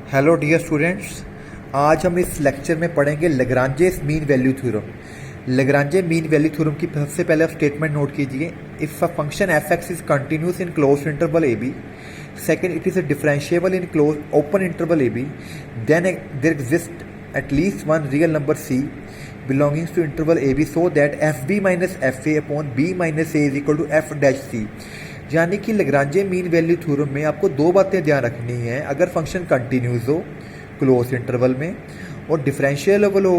Hello dear students, आज हम इस लेक्चर में पढ़ेंगे Lagrange's mean value theorem. Lagrange mean value theorem की सबसे पहले आप स्टेटमेंट नोट कीजिए। If a function f x is continuous in close interval a b, second it is a differentiable in close open interval a b, then there exist at least one real number c belonging to interval ab so that fb minus fa upon b minus a is equal to f dash c। यानी कि Lagrange mean value theorem में आपको दो बातें ध्यान रखनी है। अगर फंक्शन कंटिन्यूस हो क्लोज इंटरवल में और डिफरेंशिएबल हो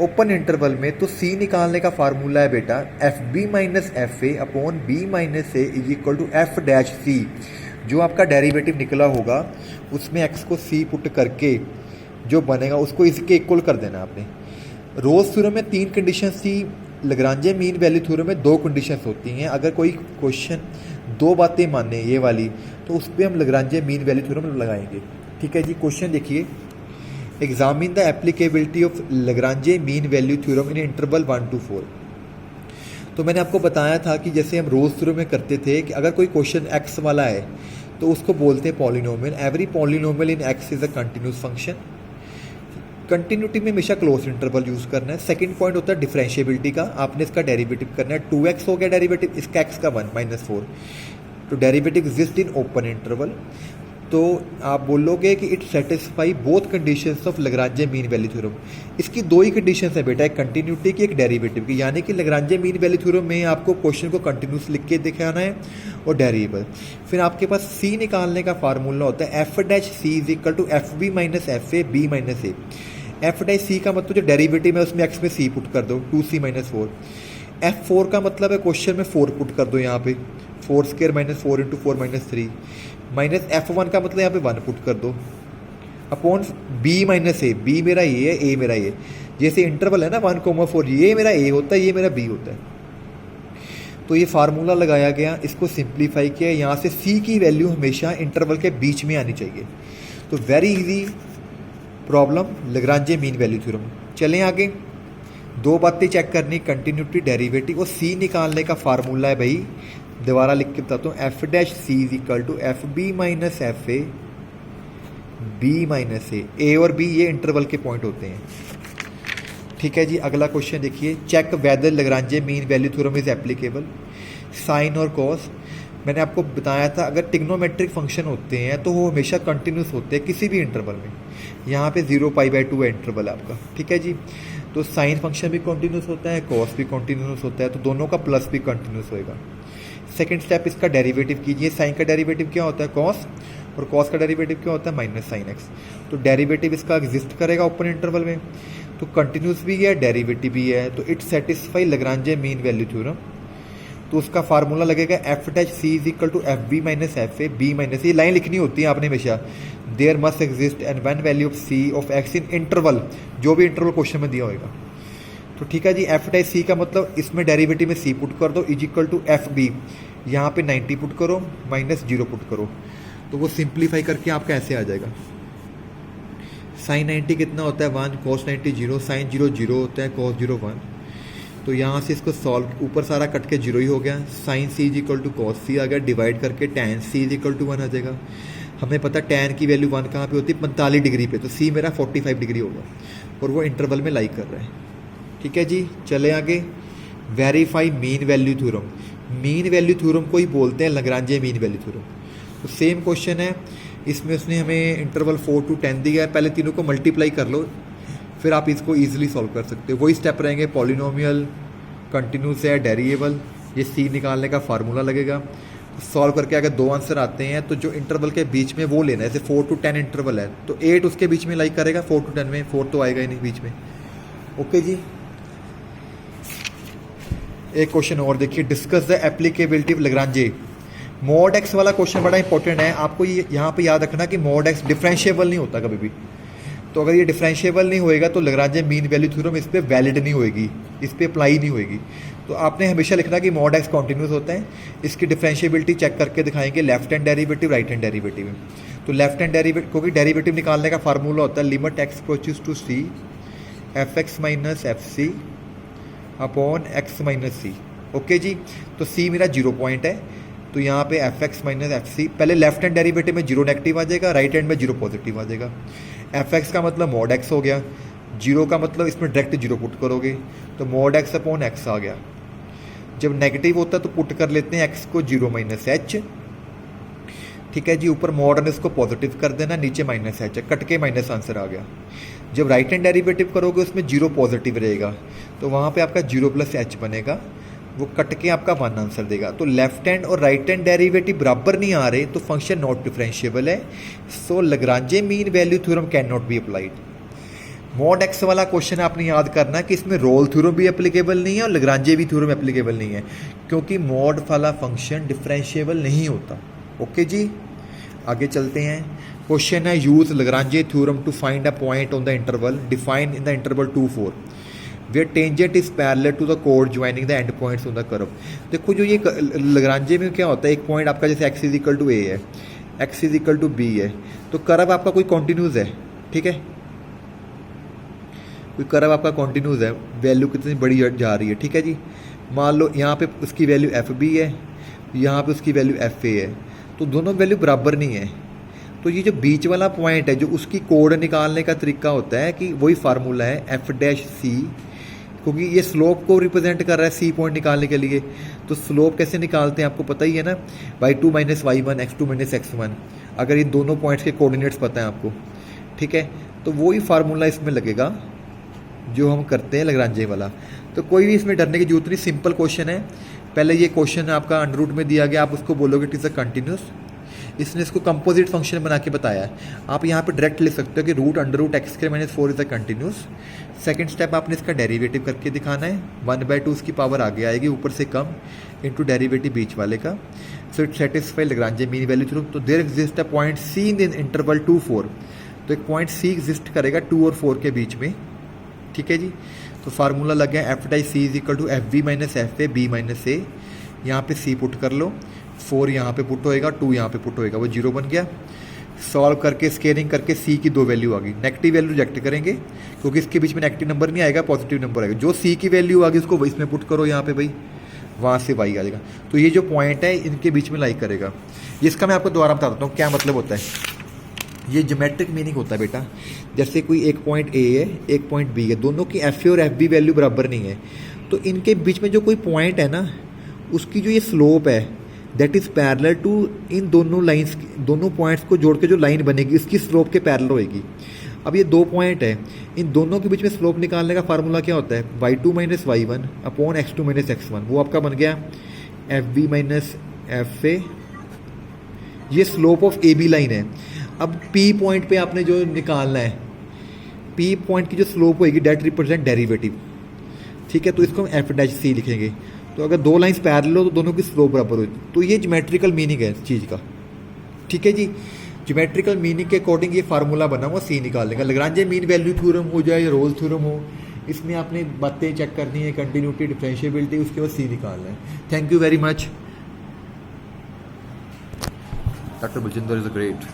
ओपन इंटरवल में, तो c निकालने का फार्मूला है बेटा f b minus f a upon b minus a is equal to f dash c. जो आपका डेरिवेटिव निकला होगा उसमें x को c पुट करके जो बनेगा उसको इसके इक्वल कर देना आपने। रोल्स थ्योरम में तीन कंडीशंस थी, लेग्रांजे मीन वैल्यू थ्योरम में दो कंडीशंस होती हैं। अगर कोई क्वेश्चन दो बातें माने ये वाली, तो उस पर हम लेग्रांजे मीन वैल्यू थ्योरम लगाएंगे। ठीक है जी, क्वेश्चन देखिए, examine the applicability of Lagrange mean value theorem in interval 1 to 4। तो मैंने आपको बताया था कि जैसे हम रोल्स थ्योरम में करते थे कि अगर कोई क्वेश्चन एक्स वाला है तो उसको बोलते हैं polynomial. Every polynomial in x is a continuous function. Continuity में हमेशा क्लोज इंटरवल यूज करना है। सेकंड पॉइंट होता है डिफरेंशिएबिलिटी का, आपने इसका डेरिवेटिव करना है। 2x हो गया डेरिवेटिव, इसका x का 1 - 4, तो derivative exist in open interval. तो आप बोलोगे कि it satisfy both conditions of Lagrange mean value theorem. इसकी दो ही कंडीशंस है बेटा, एक कंटिन्यूटी की, एक डेरिवेटिव की। यानी कि लेग्रांजे मीन वैल्यू थ्योरम में आपको क्वेश्चन को कंटिन्यूस लिख के दिखाना है और डेरिवेबल। फिर आपके पास c निकालने का फार्मूला होता है f dash c is equal to f b minus f a b minus a. F dash c का मतलब जो डेरिवेटिव है उसमें एक्स में c पुट कर दो, 2c - 4। f4 का मतलब है क्वेश्चन में 4 पुट कर दो यहाँ पे, 4 स्क्वायर - 4 × 4 - 3, माइनस f1 का मतलब यहाँ पे 1 पुट कर दो अपॉन b माइनस ए। b मेरा ये है, a मेरा ये। जैसे इंटरवल है ना 1, 4, ये मेरा a होता है, ये मेरा b होता है। तो ये फार्मूला लगाया गया, इसको सिंप्लीफाई किया। यहाँ से c की वैल्यू हमेशा इंटरवल के बीच में आनी चाहिए। तो very easy problem Lagrange mean value theorem. चलें आगे, दो बातें चेक करनी, कंटिन्यूटी, डेरिवेटिव और c निकालने का फार्मूला है भाई, दोबारा लिख के बताता हूँ। F dash c is equal to f b minus f a b minus a और बी ये इंटरवल के पॉइंट होते हैं। ठीक है जी, अगला क्वेश्चन देखिए, check whether Lagrange mean value theorem is applicable. Sine और कॉस मैंने आपको बताया था, अगर टिग्नोमेट्रिक फंक्शन होते हैं तो वो हमेशा कंटिन्यूस होते हैं किसी भी इंटरवल में। यहाँ पे 0π/2 है इंटरवल आपका। ठीक है जी, तो साइन फंक्शन भी कंटिन्यूस होता है, कॉस भी कंटिन्यूस होता है, तो दोनों का प्लस भी कंटिन्यूस होएगा। सेकेंड स्टेप, इसका डेरिवेटिव कीजिए। साइन का डेरिवेटिव क्या होता है? कॉस, और कॉस का डेरिवेटिव क्या होता है? Minus sine x. तो डेरिवेटिव इसका एग्जिस्ट करेगा ओपन इंटरवल में, तो कंटिन्यूस भी है, डेरिवेटिव भी है, तो it satisfy Lagrange mean value theorem. तो उसका फार्मूला लगेगा f dash c is equal to f b minus f a b minus, ये लाइन लिखनी होती है आपने हमेशा, there must exist and one value of c of x in interval, जो भी इंटरवल क्वेश्चन में दिया होगा। तो ठीक है जी, एफ डैश सी का मतलब इसमें डेरिवेटिव में सी पुट कर दो is equal to f b, यहाँ पे 90 पुट करो माइनस 0 पुट करो, तो वो सिंप्लीफाई करके आपका ऐसे आ जाएगा। साइन 90 कितना होता है? 1, कॉस 90 0, साइन 0 0 होता है, कॉस 0 1। तो यहाँ से इसको सॉल्व, ऊपर सारा कट के 0 ही हो गया। Sine c is equal to cos c आ गया, डिवाइड करके tan c is equal to 1 आ जाएगा। हमें पता टैन की वैल्यू 1 कहाँ पे होती है? 45 डिग्री पे, तो सी मेरा 45 डिग्री होगा और वो इंटरवल में लाई कर रहा है। ठीक है जी, चले आगे, verify mean value theorem. Mean value theorem को ही बोलते हैं लेग्रांजे मीन वैल्यू थ्योरम। तो सेम क्वेश्चन है, इसमें उसने हमें इंटरवल 4 to 10 दिया है। पहले तीनों को मल्टीप्लाई कर लो, फिर आप इसको ईजिली सॉल्व कर सकते हो। वही स्टेप रहेंगे, पॉलिनोमियल, कंटिन्यूस है, डेरिएबल, ये सी निकालने का फार्मूला लगेगा। सॉल्व करके अगर दो आंसर आते हैं तो जो इंटरवल के बीच में वो लेना है। जैसे 4 to 10 इंटरवल है तो 8 उसके बीच में लाइक करेगा, 4 to 10 में, 4 तो आएगा ही नहीं बीच में। ओके जी, एक क्वेश्चन और देखिए, discuss the applicability of Lagrange. Mod x वाला क्वेश्चन बड़ा इंपॉर्टेंट है, आपको ये यहाँ पे याद रखना कि मॉड एक्स डिफरेंशिएबल नहीं होता कभी भी। तो अगर ये डिफरेंशिएबल नहीं होएगा तो लेग्रांजे मीन वैल्यू थ्योरम इस पर वैलिड नहीं होएगी, इस पर अप्लाई नहीं होएगी। तो आपने हमेशा लिखना कि मॉड एक्स कॉन्टिन्यूस होता है। इसकी डिफरेंशिएबिलिटी चेक करके दिखाएंगे, left hand derivative, right hand derivative. तो लेफ्ट हैंड डेरिवेटिव, क्योंकि डेरिवेटिव निकालने का फार्मूला होता है limit x approaches to c f x minus f c upon x minus c. Okay जी, तो सी मेरा 0 पॉइंट है, तो यहाँ पे f x minus f c, पहले लेफ्ट हैंड डेरिवेटिव में जीरो नेगेटिव आ जाएगा, राइट हैंड में जीरो पॉजिटिव आ जाएगा। एफ एक्स का मतलब मॉड एक्स हो गया, जीरो का मतलब इसमें डायरेक्ट जीरो पुट करोगे तो मॉड एक्स अपॉन एक्स आ गया। जब नेगेटिव होता है तो पुट कर लेते हैं एक्स को जीरो माइनस एच, ठीक है जी। ऊपर मॉड ने इसको पॉजिटिव कर देना, नीचे माइनस एच है, कट के माइनस आंसर आ गया। जब राइट हैंड डेरिवेटिव करोगे उसमें जीरो पॉजिटिव रहेगा तो वहाँ पे आपका जीरो प्लस एच बनेगा, वो कट के आपका वन आंसर देगा। तो लेफ्ट हैंड और राइट हैंड डेरिवेटिव बराबर नहीं आ रहे तो फंक्शन नॉट डिफरेंशिएबल है। So Lagrange mean value theorem can not be applied. Mod x वाला क्वेश्चन आपने याद करना कि इसमें रोल थ्योरम भी एप्लीकेबल नहीं है और लग्रांजे भी थ्योरम एप्लीकेबल नहीं है, क्योंकि मॉड वाला फंक्शन डिफरेंशिएबल नहीं होता। ओके जी, आगे चलते हैं। क्वेश्चन है use Lagrange theorem to find a point on the interval defined in the interval 2 4 where tangent is parallel to the कोड joining the end points on the curve. देखो जो ये लग्रांजे में क्या होता है, एक पॉइंट आपका जैसे x is equal to a है, x is equal to b है, तो कर्व आपका कोई कॉन्टिन्यूस है, ठीक है, कोई कर्व आपका कॉन्टिन्यूस है, वैल्यू कितनी बड़ी जा रही है, ठीक है जी। मान लो यहाँ पे उसकी वैल्यू एफ बी है, यहाँ पे उसकी वैल्यू एफ ए है, तो दोनों वैल्यू बराबर नहीं है। तो ये जो बीच वाला पॉइंट है, जो उसकी कोड निकालने का तरीका होता है कि वही फार्मूला है एफ डैश सी, क्योंकि ये स्लोप को रिप्रेजेंट कर रहा है सी पॉइंट निकालने के लिए। तो स्लोप कैसे निकालते हैं आपको पता ही है ना, y2 minus y1 x2 minus x1, अगर इन दोनों पॉइंट्स के कोऑर्डिनेट्स पता है आपको, ठीक है, तो वही फार्मूला इसमें लगेगा जो हम करते हैं लग्रांजे वाला। तो कोई भी इसमें डरने की जरूरत नहीं, सिंपल क्वेश्चन है। पहले ये क्वेश्चन आपका अंडर रूट में दिया गया, आप उसको बोलोगे इट इज़ अ कंटिन्यूस, इसने इसको कंपोजिट फंक्शन बना के बताया है। आप यहाँ पे डायरेक्ट लिख सकते हो कि root under root x square minus 4 is a continuous. Second step आपने इसका डेरिवेटिव करके दिखाना है, 1/2 उसकी पावर आगे आएगी ऊपर से कम इंटू डेरिवेटिव बीच वाले का। So it satisfy Lagrange mean value theorem. तो there exist a point c in interval 2 4, तो एक पॉइंट सी एग्जिस्ट करेगा 2 और 4 के बीच में, ठीक है जी। तो फार्मूला लग गया f dash c is equal to f b minus f a b minus a, यहाँ पे सी पुट कर लो, 4 यहाँ पे पुट होएगा, 2 यहाँ पे पुट होएगा, वो 0 बन गया। सॉल्व करके स्केलिंग करके सी की 2 वैल्यू आ गई, नेगेटिव वैल्यू रिजेक्ट करेंगे क्योंकि इसके बीच में नेगेटिव नंबर नहीं आएगा, पॉजिटिव नंबर आएगा। जो सी की वैल्यू आ गई उसको इसमें पुट करो यहाँ पे भाई, वहाँ से वाई आ जाएगा। तो ये जो पॉइंट है इनके बीच में लाई करेगा। इसका मैं आपको दोबारा बता देता हूँ क्या मतलब होता है। ये ज्योमेट्रिक मीनिंग होता है बेटा, जैसे कोई एक पॉइंट ए है एक पॉइंट बी है, दोनों की एफ ए और एफ बी वैल्यू बराबर नहीं है, तो इनके बीच में जो कोई पॉइंट है ना, उसकी जो ये स्लोप है दैट इज़ पैरेलल टू इन दोनों लाइंस, दोनों पॉइंट्स को जोड़ के जो लाइन बनेगी इसकी स्लोप के पैरेलल होएगी। अब ये 2 पॉइंट है, इन दोनों के बीच में स्लोप निकालने का फार्मूला क्या होता है, y2 minus y1 upon x2 minus x1, वो आपका बन गया f b minus f a, ये slope of a b line है। अब P पॉइंट पे आपने जो निकालना है, P पॉइंट की जो स्लोप होएगी डेट रिप्रेजेंट डेरिवेटिव, ठीक है, तो इसको हम एफ डैश सी लिखेंगे। तो अगर 2 लाइंस पैरेलल हो तो दोनों की स्लोप बराबर हो, तो ये ज्योमेट्रिकल मीनिंग है इस चीज़ का, ठीक है जी। ज्योमेट्रिकल मीनिंग के अकॉर्डिंग ये फार्मूला बना हुआ सी निकालने का। लग्रांजे मीन वैल्यू थ्योरम हो जाए या रोल थ्योरम हो, इसमें आपने बातें चेक करनी है, कंटिन्यूटी, डिफरेंशिएबिलिटी, उसके बाद सी निकालना है। Thank you very much, doctor Baljinder is a great.